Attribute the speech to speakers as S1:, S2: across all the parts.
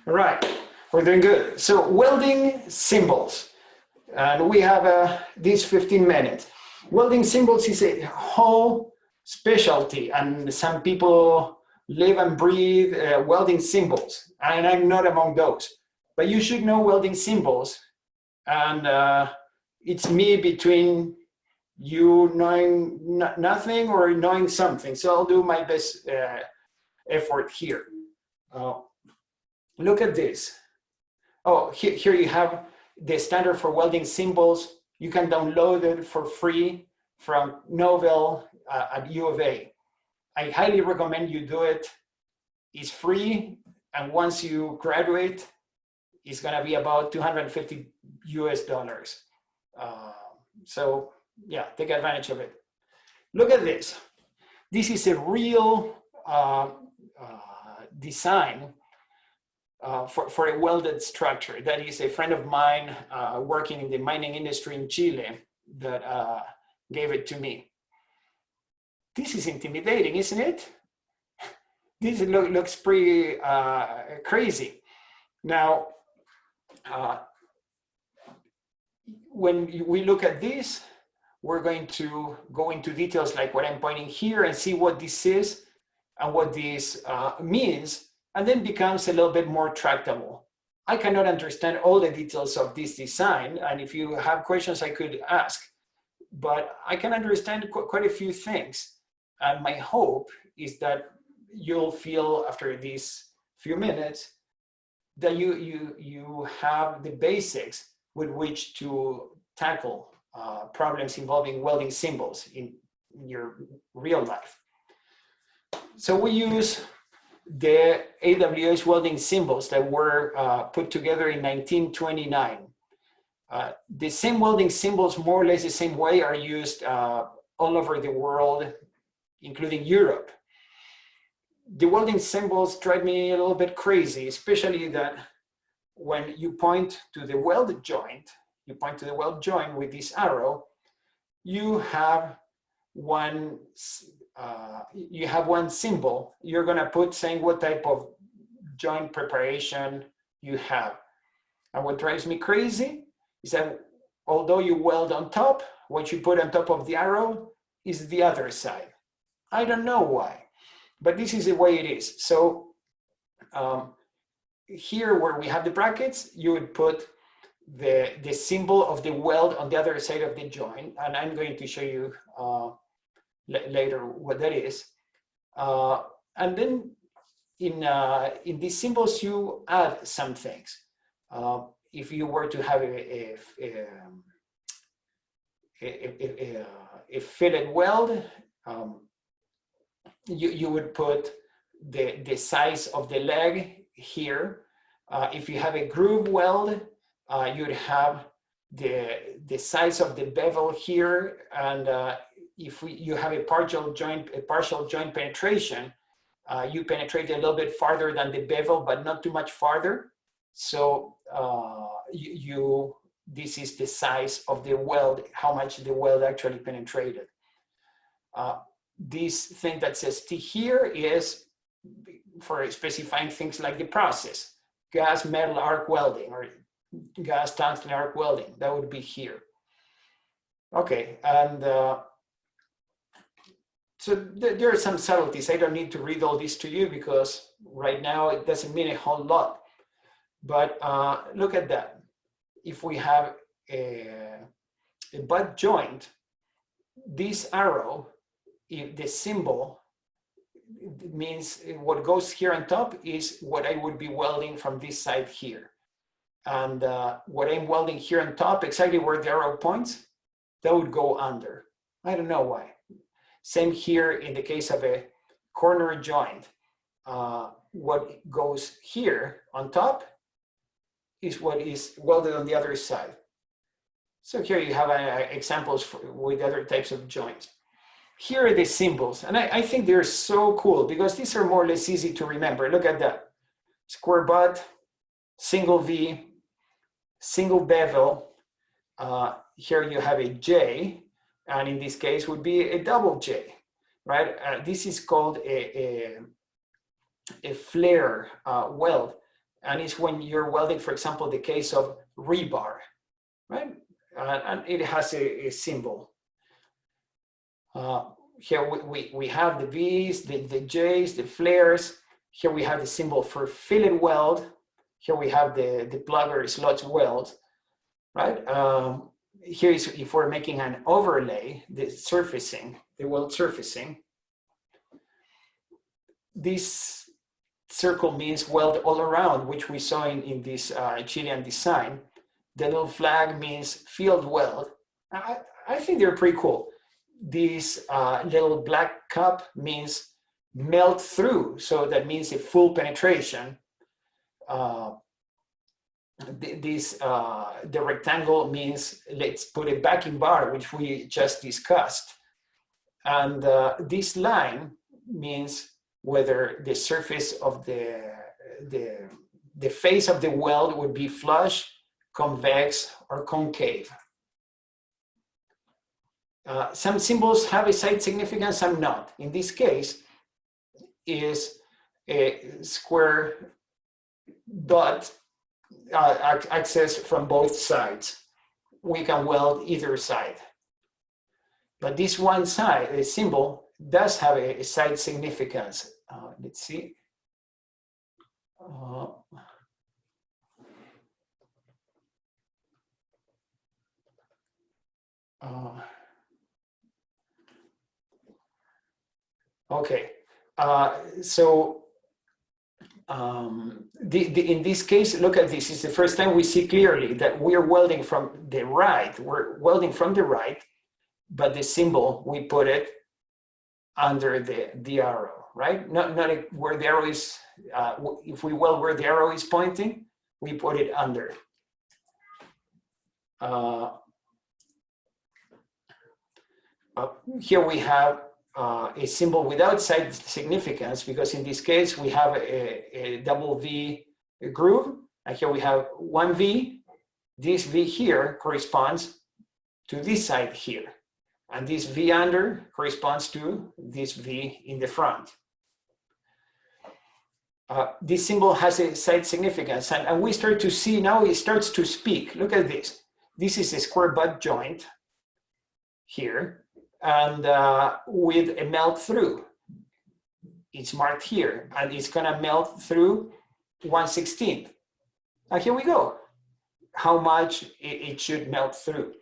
S1: All right, we're doing good. So welding symbols, and we have these 15 minutes. Welding symbols is a whole specialty, and some people live and breathe welding symbols, and I'm not among those. But you should know welding symbols, and it's me between you knowing nothing or knowing something. So I'll do my best effort here. Look at this. Oh, here you have the standard for welding symbols. You can download it for free from Novell at U of A. I highly recommend you do it. It's free, and once you graduate, it's gonna be about $250 US. So yeah, take advantage of it. Look at this. This is a real design for a welded structure. That is a friend of mine working in the mining industry in Chile that gave it to me. This is intimidating, isn't it? This looks pretty crazy. Now, when we look at this, we're going to go into details like what I'm pointing here and see what this is and what this means, and then becomes a little bit more tractable. I cannot understand all the details of this design, and if you have questions, I could ask, but I can understand quite a few things. And my hope is that you'll feel after these few minutes that you have the basics with which to tackle problems involving welding symbols in your real life. So we use the AWS welding symbols that were put together in 1929. The same welding symbols, more or less the same way, are used all over the world, including Europe. The welding symbols drive me a little bit crazy, especially that when you point to the weld joint, with this arrow, you have one symbol. You're gonna put saying what type of joint preparation you have. And what drives me crazy is that although you weld on top, what you put on top of the arrow is the other side. I don't know why, but this is the way it is. So here where we have the brackets, you would put the symbol of the weld on the other side of the joint, and I'm going to show you later what that is. And then in these symbols, you add some things. If you were to have a fitted weld, you would put the size of the leg here. If you have a groove weld, you'd have the size of the bevel here, and if you have a partial joint penetration, you penetrate a little bit farther than the bevel, but not too much farther. So this is the size of the weld, how much the weld actually penetrated. This thing that says T here is for specifying things like the process, gas metal arc welding or gas tungsten arc welding. That would be here. Okay, and so there are some subtleties. I don't need to read all this to you because right now it doesn't mean a whole lot. But look at that. If we have a butt joint, this arrow, if the symbol, it means what goes here on top is what I would be welding from this side here. And what I'm welding here on top, exactly where the arrow points, that would go under. I don't know why. Same here in the case of a corner joint. What goes here on top is what is welded on the other side. So here you have examples with other types of joints. Here are the symbols, and I think they're so cool because these are more or less easy to remember. Look at that. Square butt, single V, single bevel. Here you have a J, and in this case would be a double J, right? This is called a flare weld, and it's when you're welding, for example, the case of rebar, right? And it has a symbol. Here we have the V's, the J's, the flares. Here we have the symbol for fillet weld. Here we have the plug or slot weld, right? Here is if we're making an overlay, the surfacing, the weld surfacing. This circle means weld all around, which we saw in this Chilean design. The little flag means field weld. I think they're pretty cool. This little black cup means melt through, so that means a full penetration. The rectangle means let's put a backing bar, which we just discussed. And this line means whether the surface of the face of the weld would be flush, convex, or concave. Some symbols have a side significance, some not. In this case, is a square dot access from both sides. We can weld either side. But this one side, a symbol, does have a side significance. Let's see. Okay, so in this case, look at this. It's the first time we see clearly that we're welding from the right. We're welding from the right, but the symbol, we put it under the arrow, right? Not where the arrow is. If we weld where the arrow is pointing, we put it under. Here we have a symbol without side significance, because in this case we have a double V groove, and here we have one V. This V here corresponds to this side here, and this V under corresponds to this V in the front. This symbol has a side significance, and we start to see now it starts to speak. Look at this. This is a square butt joint here, and with a melt through. It's marked here, and it's gonna melt through 1/16. And here we go, how much it should melt through.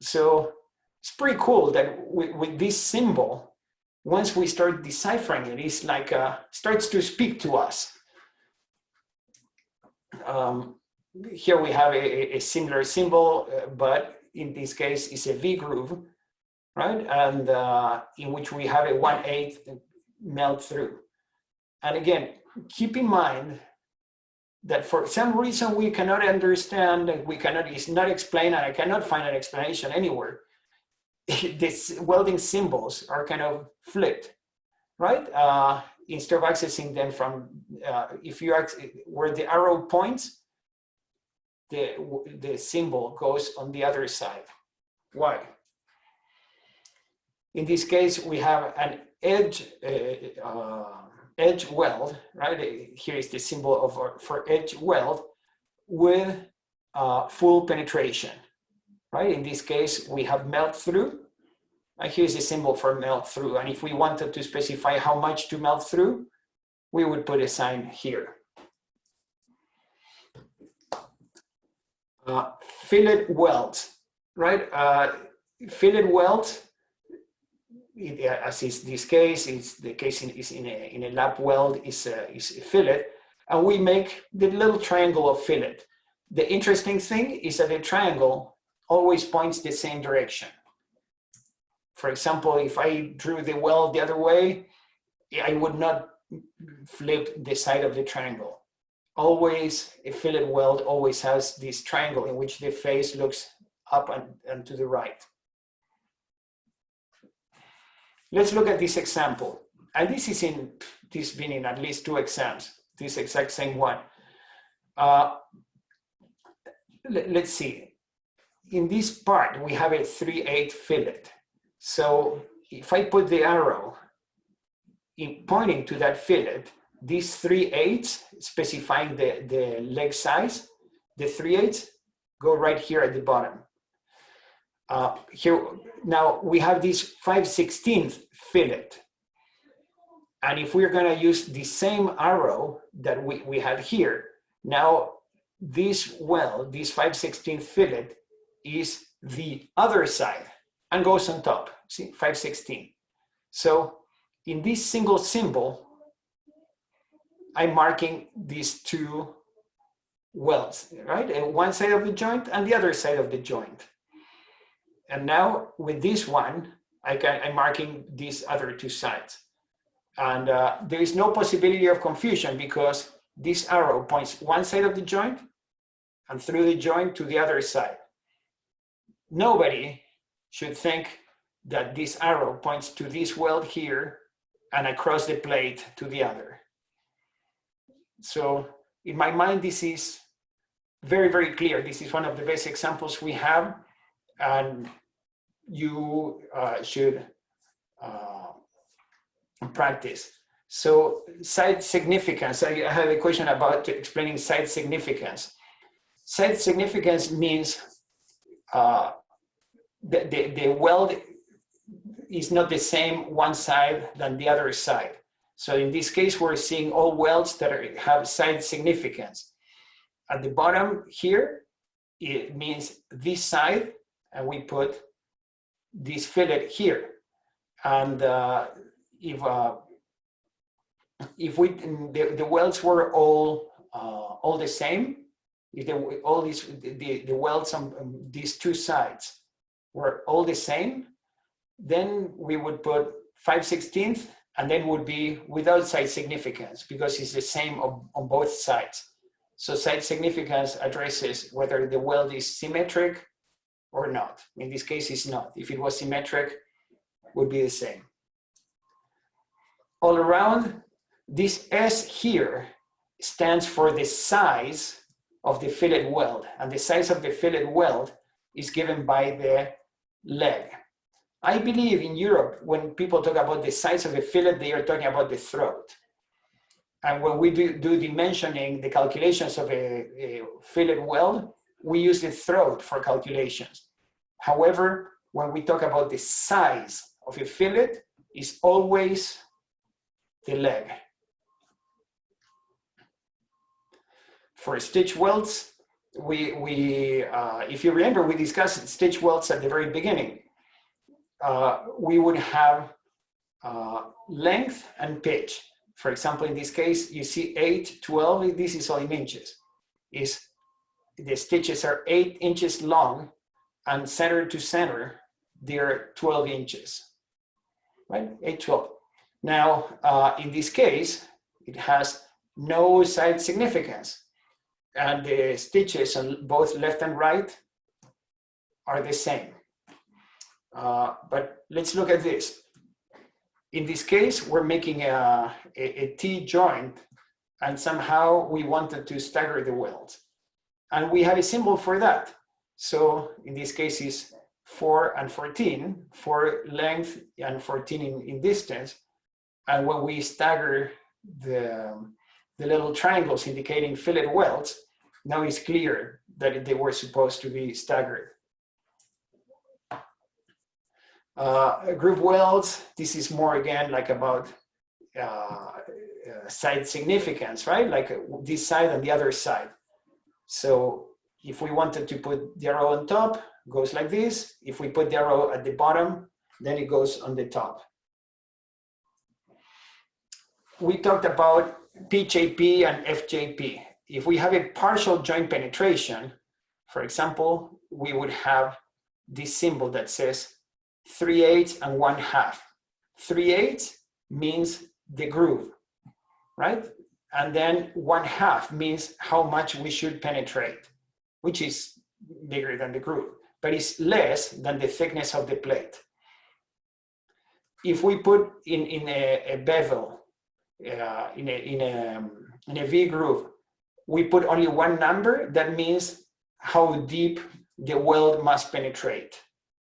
S1: So it's pretty cool that with this symbol, once we start deciphering it, it's like starts to speak to us. Here we have a similar symbol, but in this case it's a V groove, right? And in which we have a 1/8 melt through. And again, keep in mind that for some reason we cannot understand, it's not explained, and I cannot find an explanation anywhere. These welding symbols are kind of flipped, right? Instead of accessing them from, where the arrow points, the symbol goes on the other side. Why? In this case, we have an edge weld, right? Here is the symbol for edge weld with full penetration, right? In this case, we have melt through, and here's the symbol for melt through. And if we wanted to specify how much to melt through, we would put a sign here. Fillet welds, right? Fillet weld, as is this case, is in a lap weld is a fillet, and we make the little triangle of fillet. The interesting thing is that the triangle always points the same direction. For example, if I drew the weld the other way, I would not flip the side of the triangle. Always, a fillet weld always has this triangle in which the face looks up and to the right. Let's look at this example. And this has been in at least 2 exams, this exact same one. Let's see. In this part, we have a 3/8 fillet. So if I put the arrow pointing to that fillet, these 3/8 specifying the leg size, the 3/8 go right here at the bottom. Here, now we have this 5/16 fillet. And if we're gonna use the same arrow that we had here, now this weld, this 5/16 fillet is the other side and goes on top, see, 5/16. So in this single symbol, I'm marking these two welds, right? One side of the joint and the other side of the joint. And now with this one, I'm marking these other two sides. And there is no possibility of confusion because this arrow points one side of the joint and through the joint to the other side. Nobody should think that this arrow points to this weld here and across the plate to the other. So in my mind, this is very, very clear. This is one of the best examples we have, and you should practice. So site significance, I have a question about explaining site significance. Site significance means the weld is not the same one side than the other side. So in this case, we're seeing all welds that have site significance. At the bottom here, it means this side, and we put this fillet here. And if the welds were all the same, if all the welds on these two sides were all the same, then we would put 5/16 and then would be without site significance because it's the same on both sides. So site significance addresses whether the weld is symmetric or not. In this case, it's not. If it was symmetric, it would be the same. All around, this S here stands for the size of the fillet weld, and the size of the fillet weld is given by the leg. I believe in Europe, when people talk about the size of a fillet, they are talking about the throat. And when we do dimensioning, the calculations of a fillet weld, we use the throat for calculations. However, when we talk about the size of a fillet, it's always the leg. For stitch welds, if you remember, we discussed stitch welds at the very beginning. We would have length and pitch. For example, in this case, you see 8, 12, this is all in inches. The stitches are 8 inches long, and center to center, they're 12 inches, right? 8, 12. Now, in this case, it has no side significance, and the stitches on both left and right are the same. But let's look at this. In this case, we're making a T joint, and somehow we wanted to stagger the welds. And we have a symbol for that. So in this case is 4 and 14, 4 length and 14 in distance. And when we stagger the little triangles indicating fillet welds, now it's clear that they were supposed to be staggered. Groove welds, this is more again like about side significance, right? Like this side and the other side. So if we wanted to put the arrow on top, goes like this. If we put the arrow at the bottom, then it goes on the top. We talked about PJP and FJP. If we have a partial joint penetration, for example, we would have this symbol that says 3/8 and 1/2. 3/8 means the groove, right? And then 1/2 means how much we should penetrate, which is bigger than the groove, but it's less than the thickness of the plate. If we put in a bevel, in a V groove, we put only one number, that means how deep the weld must penetrate.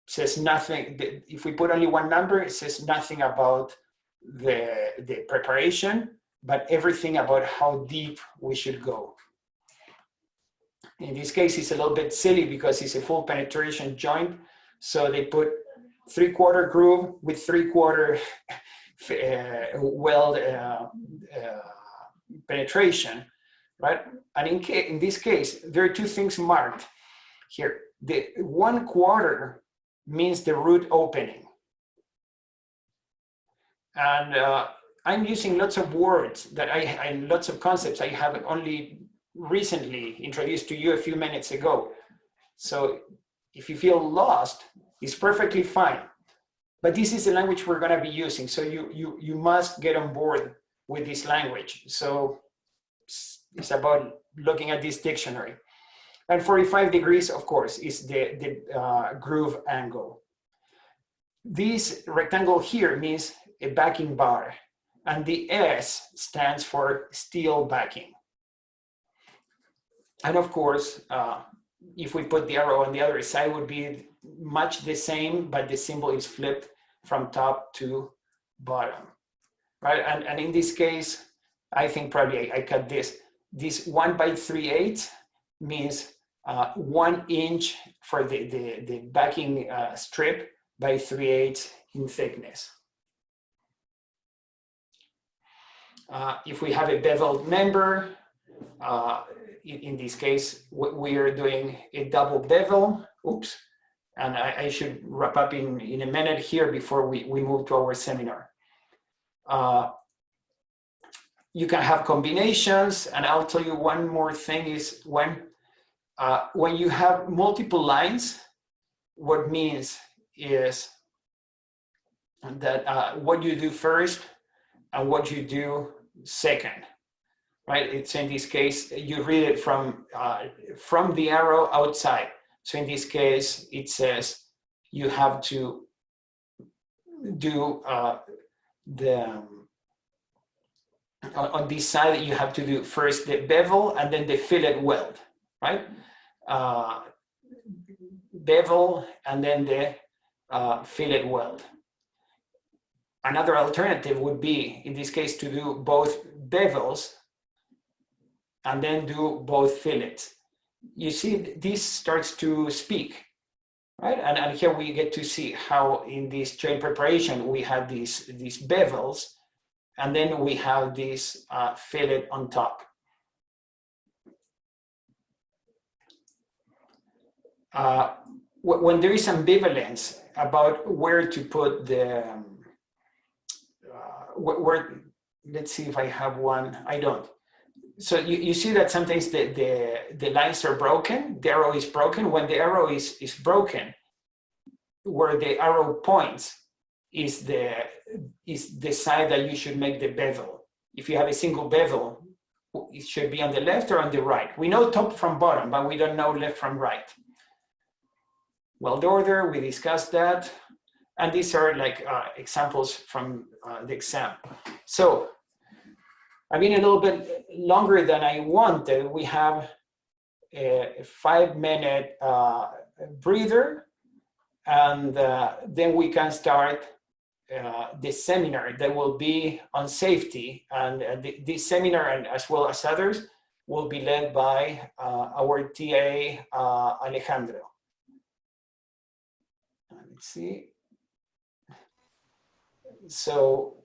S1: It says nothing. If we put only one number, it says nothing about the preparation but everything about how deep we should go. In this case, it's a little bit silly because it's a full penetration joint. So they put 3/4 groove with 3/4 weld penetration, right? And in this case, there are two things marked here. The 1/4 means the root opening. And I'm using lots of words that and lots of concepts I have only recently introduced to you a few minutes ago. So if you feel lost, it's perfectly fine. But this is the language we're going to be using. So you must get on board with this language. So it's about looking at this dictionary. And 45 degrees, of course, is the groove angle. This rectangle here means a backing bar, and the S stands for steel backing. And of course, if we put the arrow on the other side, would be much the same, but the symbol is flipped from top to bottom, right? And in this case, I think probably I cut this. This 1 by 3/8 means 1 inch for the backing strip by 3/8 in thickness. If we have a beveled member, in this case, we are doing a double bevel. Oops. And I should wrap up in a minute here before we move to our seminar. You can have combinations, and I'll tell you one more thing is when you have multiple lines, what means is that what you do first and what you do second, right? It's in this case, you read it from the arrow outside. So in this case, it says you have to do on this side, you have to do first the bevel and then the fillet weld, right? Bevel and then the fillet weld. Another alternative would be, in this case, to do both bevels and then do both fillets. You see, this starts to speak, right? And here we get to see how in this joint preparation, we have these bevels, and then we have this fillet on top. When there is ambivalence about where to put the, let's see if I have one, I don't. So you see that sometimes the lines are broken, the arrow is broken. When the arrow is broken, where the arrow points is the side that you should make the bevel. If you have a single bevel, it should be on the left or on the right. We know top from bottom, but we don't know left from right. Weld order, we discussed that. And these are like examples from the exam. So I've been a little bit longer than I wanted. We have a 5-minute breather, and then we can start the seminar that will be on safety. And this seminar, and as well as others, will be led by our TA, Alejandro. Let's see. So